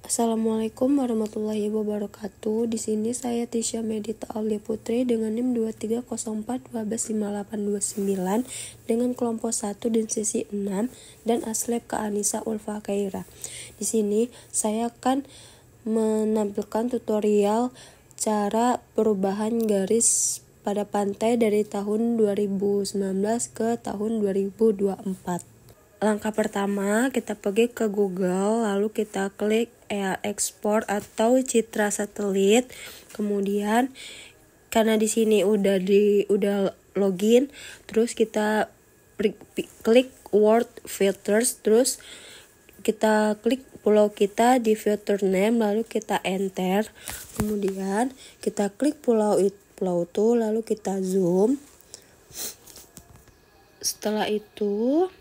Assalamualaikum warahmatullahi wabarakatuh. Di sini saya Tisha Medita Aulia Putri dengan NIM 2304125829 dengan kelompok 1 dan sesi 6 dan Aslep ke Anissa Ulfa Kaira. Di sini saya akan menampilkan tutorial cara perubahan garis pada pantai dari tahun 2019 ke tahun 2024. Langkah pertama, kita pergi ke Google, lalu kita klik AR Export atau citra satelit. Kemudian karena di sini udah login, terus kita klik World Filters, terus kita klik pulau kita di filter name, lalu kita enter. Kemudian kita klik pulau itu, lalu kita zoom. Setelah itu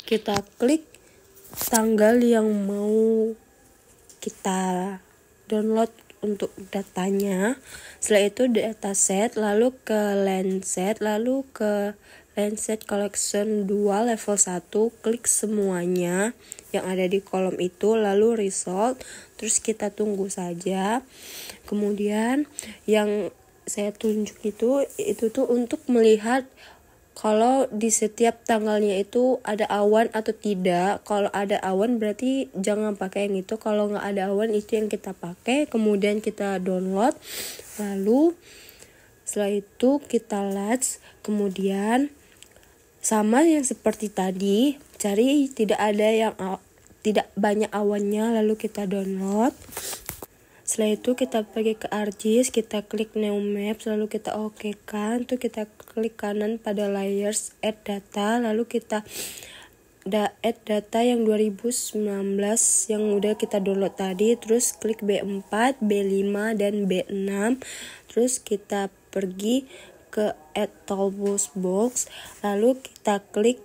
kita klik tanggal yang mau kita download untuk datanya. Setelah itu dataset, lalu ke Landsat, lalu ke Landsat Collection 2 level 1, klik semuanya yang ada di kolom itu, lalu result, terus kita tunggu saja. Kemudian yang saya tunjuk itu tuh untuk melihat kalau di setiap tanggalnya itu ada awan atau tidak. Kalau ada awan berarti jangan pakai yang itu. Kalau nggak ada awan itu yang kita pakai. Kemudian kita download. Lalu setelah itu kita latch. Kemudian sama yang seperti tadi. Cari tidak banyak awannya. Lalu kita download. Setelah itu kita pergi ke ArcGIS, kita klik New Maps, lalu kita oke kan, tuh kita klik kanan pada layers add data, lalu kita add data yang 2019 yang udah kita download tadi, terus klik B4, B5 dan B6, terus kita pergi ke add toolbox box, lalu kita klik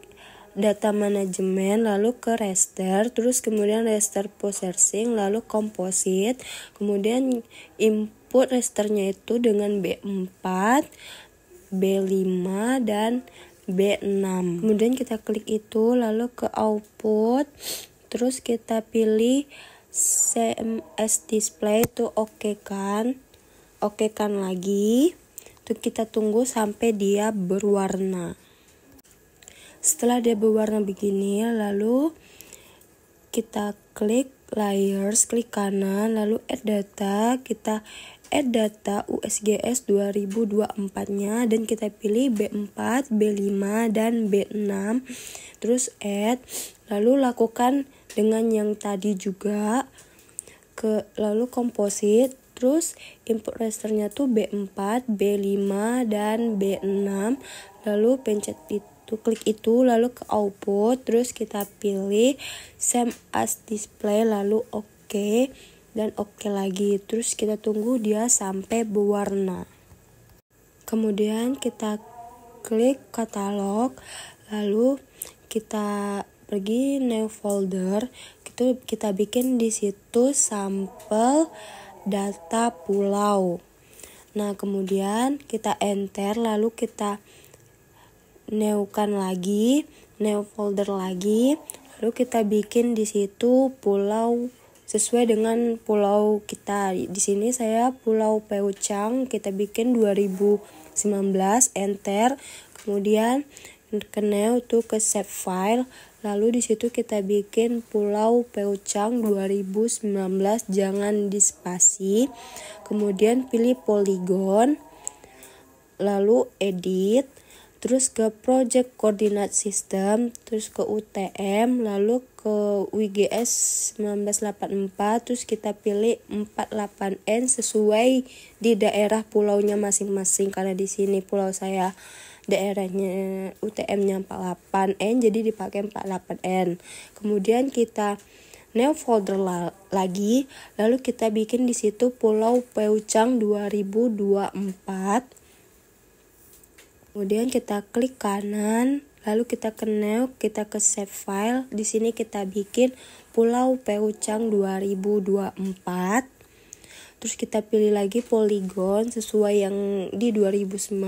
data manajemen, lalu ke raster, terus kemudian raster processing, lalu composite, kemudian input rasternya itu dengan B4, B5 dan B6. Kemudian kita klik itu, lalu ke output, terus kita pilih CMS display itu oke kan lagi. Tuh kita tunggu sampai dia berwarna. Setelah dia berwarna begini, lalu kita klik layers, klik kanan, lalu add data, kita add data USGS 2024-nya dan kita pilih B4, B5 dan B6, terus add, lalu lakukan dengan yang tadi juga, lalu composite, terus input rasternya tuh B4, B5 dan B6, lalu pencet itu, klik itu, lalu ke output, terus kita pilih same as display, lalu oke dan oke lagi, terus kita tunggu dia sampai berwarna. Kemudian kita klik katalog, lalu kita pergi new folder, itu kita bikin di situ sampel data pulau. Nah kemudian kita enter, lalu kita new folder lagi, lalu kita bikin di situ pulau sesuai dengan pulau kita. Di sini saya Pulau Peucang, kita bikin 2019, enter, kemudian ke new tuh ke save file, lalu di situ kita bikin Pulau Peucang 2019, jangan dispasi, kemudian pilih polygon, lalu edit, terus ke project coordinate system, terus ke UTM, lalu ke WGS 1984, terus kita pilih 48N sesuai di daerah pulaunya masing-masing, karena di sini pulau saya daerahnya UTM-nya 48N, jadi dipakai 48N. Kemudian kita new folder lagi, lalu kita bikin di situ Pulau Peucang 2024. Kemudian kita klik kanan, lalu kita ke new, kita ke save file. Di sini kita bikin Pulau Peucang 2024. Terus kita pilih lagi polygon sesuai yang di 2019.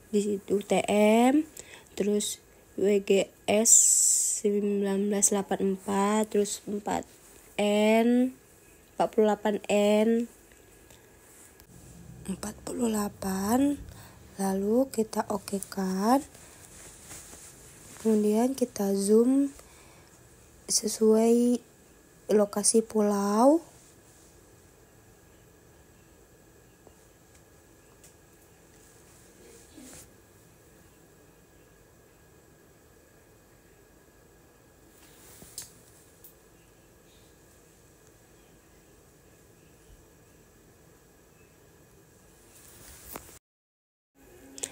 Di situ UTM, terus WGS S 1984, terus 4N 48N 48, lalu kita okekan, kemudian kita zoom sesuai lokasi pulau.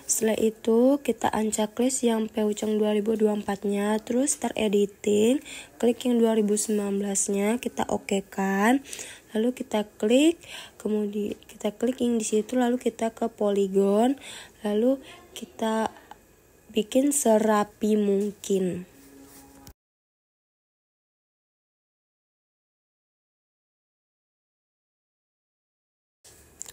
Setelah itu kita unchecklist yang Peugeot 2024-nya, terus start editing, klik yang 2019-nya, kita okekan, lalu kita klik, kemudian kita klik yang di situ, lalu kita ke polygon, lalu kita bikin serapi mungkin.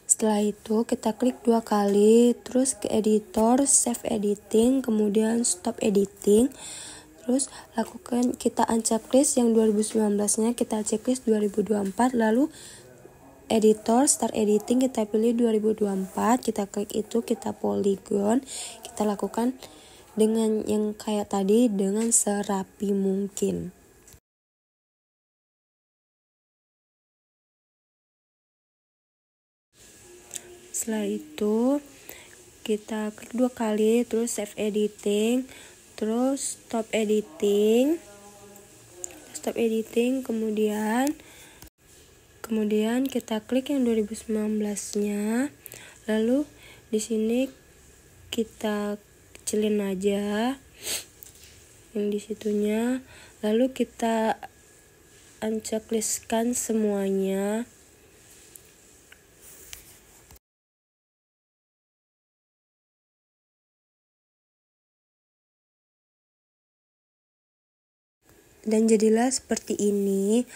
Setelah itu kita klik 2 kali, terus ke editor, save editing, kemudian stop editing. Terus lakukan, kita unchecklist yang 2019-nya, kita checklist 2024, lalu editor, start editing, kita pilih 2024, kita klik itu, kita polygon, kita lakukan dengan yang kayak tadi, dengan serapi mungkin. Setelah itu kita klik 2 kali, terus save editing, terus stop editing, kemudian kita klik yang 2019-nya, lalu di sini kita kecilin aja yang di situnya, lalu kita unchecklistkan semuanya. Dan jadilah seperti ini.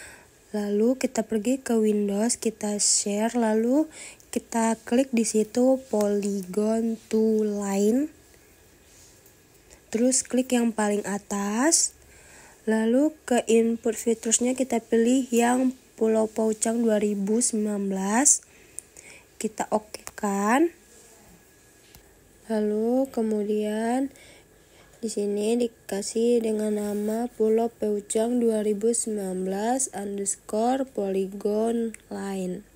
Lalu kita pergi ke Windows, kita share, lalu kita klik di situ polygon to line. Terus klik yang paling atas. Lalu ke input featuresnya kita pilih yang Pulau Pouchang 2019. Kita okekan. Lalu kemudian di sini dikasih dengan nama Pulau Pouchang 2019 underscore polygon line.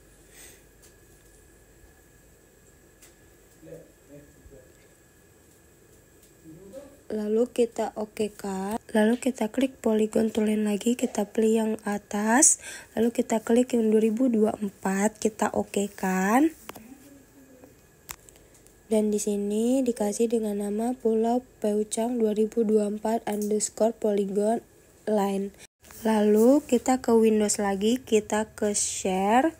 Lalu kita okekan. Lalu kita klik polygon to line lagi, kita pilih yang atas. Lalu kita klik yang 2024, kita okekan. Dan di sini dikasih dengan nama Pulau Pouchang 2024 underscore polygon line. Lalu kita ke Windows lagi, kita ke share,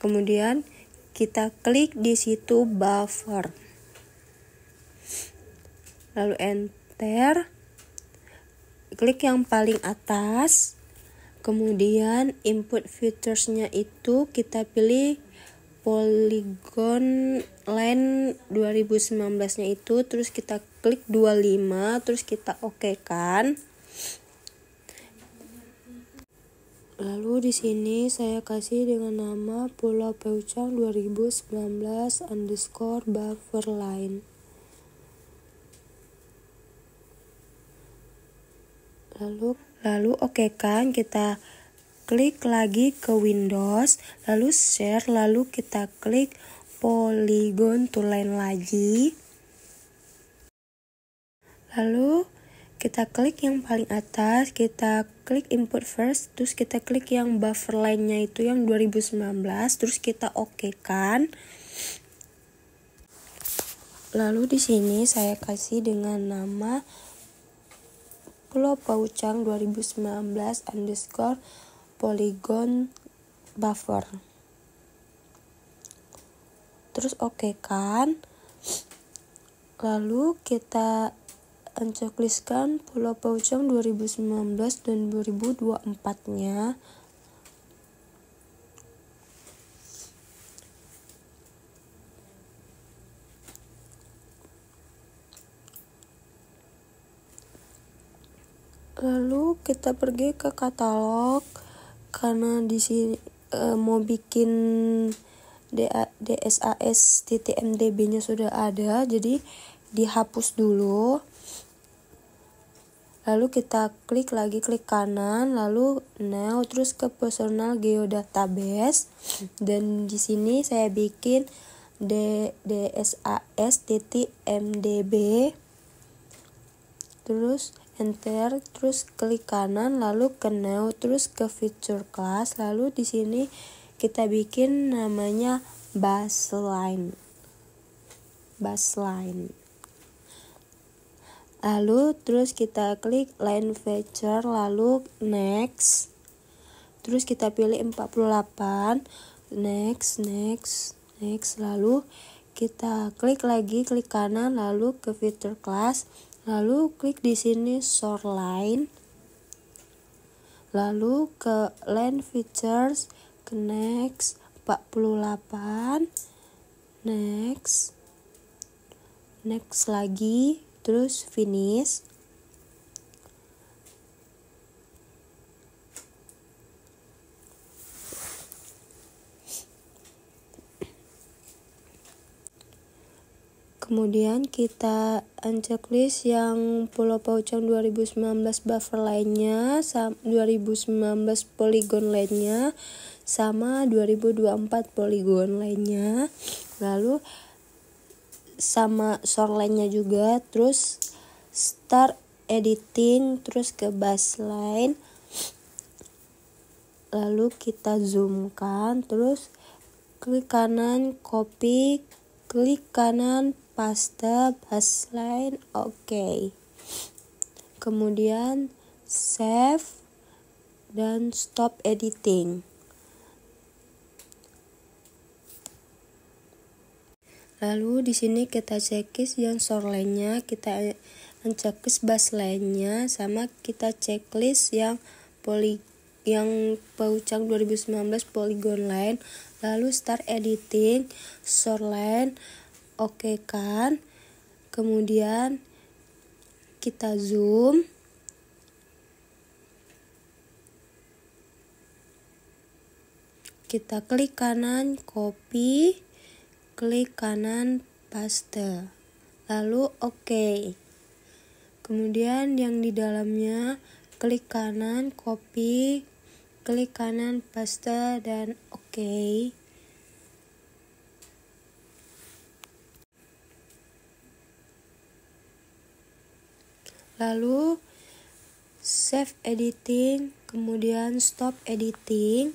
kemudian kita klik di situ buffer, lalu enter, klik yang paling atas, kemudian input featuresnya itu kita pilih polygon line 2019-nya itu, terus kita klik 25, terus kita okekan. Lalu di sini saya kasih dengan nama Pulau Pouchang 2019 underscore buffer line. Lalu okekan, kita klik lagi ke Windows, lalu share, lalu kita klik polygon to line lagi. Lalu kita klik yang paling atas, kita klik input first, terus kita klik yang buffer line-nya itu yang 2019, terus kita okekan. Lalu di sini saya kasih dengan nama Pulau Pouchang 2019 underscore polygon buffer. Terus okekan. Lalu kita unchecklistkan Pulau Pouchang 2019 dan 2024-nya. Lalu kita pergi ke katalog karena di sini mau bikin DSAS.mdb-nya sudah ada, jadi dihapus dulu. Lalu kita klik kanan, lalu now, terus ke personal geodatabase, dan di sini saya bikin DSAS.mdb, terus enter, terus klik kanan, lalu ke now, terus ke feature class, lalu di sini kita bikin namanya baseline. Lalu terus kita klik line feature, lalu next, terus kita pilih 48, next, lalu kita klik kanan, lalu ke feature class, lalu klik di sini shoreline, lalu ke line features, ke next 48, next lagi, terus finish. Kemudian kita unchecklist yang Pulau Paucang 2019 buffer lainnya, 2019 polygon lainnya, sama 2024 polygon lainnya. Lalu sama shoreline-nya juga, terus start editing, terus ke baseline, lalu kita zoomkan, terus klik kanan copy, klik kanan paste baseline, oke. Kemudian save dan stop editing. Lalu di sini kita checklist yang shoreline-nya, kita checklist baseline-nya, sama kita checklist yang Paucang 2019 polygon line. Lalu start editing, shoreline, oke kan. Kemudian kita zoom. Kita klik kanan copy, klik kanan paste, lalu oke. Kemudian yang di dalamnya klik kanan copy, klik kanan paste, dan oke. Lalu save editing, kemudian stop editing.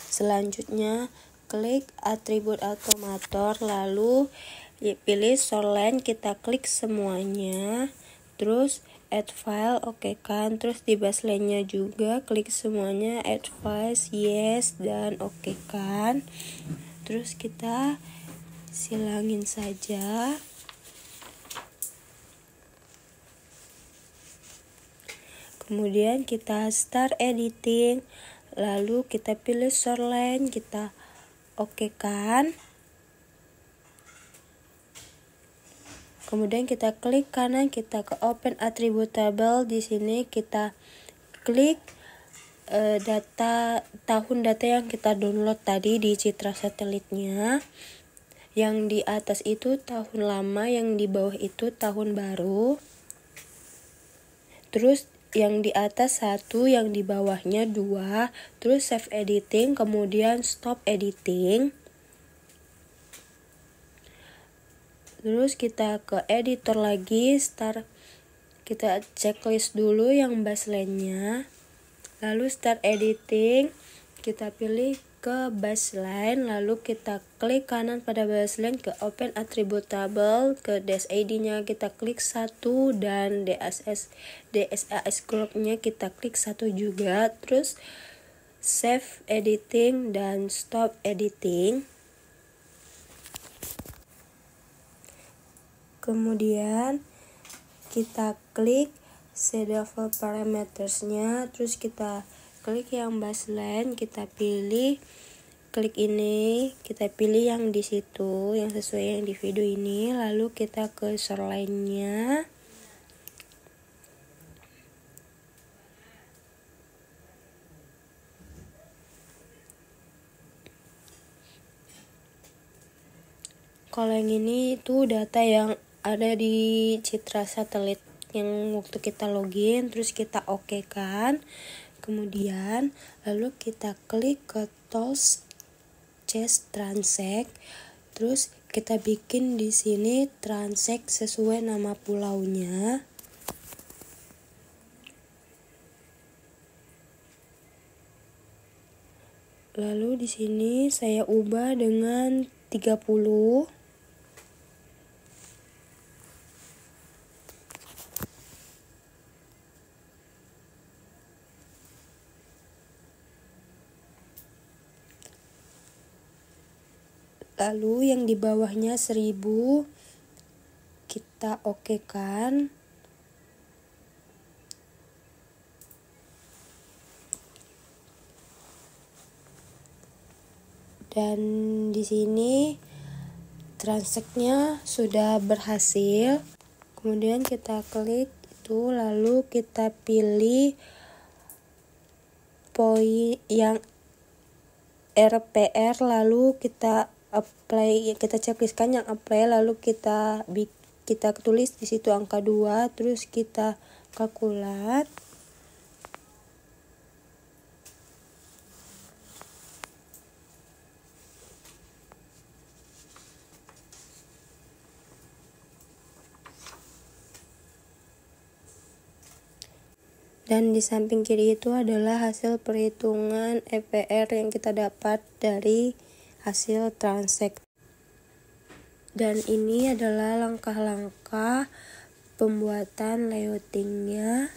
Selanjutnya klik atribut automator, lalu pilih shoreline, kita klik semuanya, terus add file, oke kan. Terus di baseline-nya juga klik semuanya, add files, yes, dan oke kan. Terus kita silangin saja. Kemudian kita start editing, lalu kita pilih shoreline, kita oke kan. Kemudian kita klik kanan, kita ke open attribute table. Di sini kita klik tahun data yang kita download tadi di Citra satelitnya. Yang di atas itu tahun lama, yang di bawah itu tahun baru. Terus yang di atas 1, yang di bawahnya 2, terus save editing, kemudian stop editing. Terus kita ke editor lagi, kita checklist dulu yang baseline-nya. Lalu start editing, kita pilih ke baseline, lalu kita klik kanan pada baseline, ke open attribute table, ke dash id-nya kita klik 1, dan DSAS group-nya kita klik 1 juga. Terus save editing dan stop editing. Kemudian kita klik Cdavel parametersnya, terus kita klik yang baseline, kita pilih klik ini, kita pilih yang di situ, yang sesuai yang di video ini, lalu kita ke shoreline-nya. Kalau yang ini itu data yang ada di citra satelit yang waktu kita login, terus kita oke kan. Kemudian lalu kita klik ke tools chest transact, terus kita bikin di sini transact sesuai nama pulaunya. Lalu di sini saya ubah dengan 30. Lalu yang di bawahnya 1000 kita oke kan. Dan di sini transact-nya sudah berhasil. Kemudian kita klik itu, lalu kita pilih poin yang RPR, lalu kita apply, kita checklistkan yang apply, lalu kita tulis di situ angka 2, terus kita kalkulat. Dan di samping kiri itu adalah hasil perhitungan EPR yang kita dapat dari hasil transact. Dan ini adalah langkah-langkah pembuatan layoutingnya.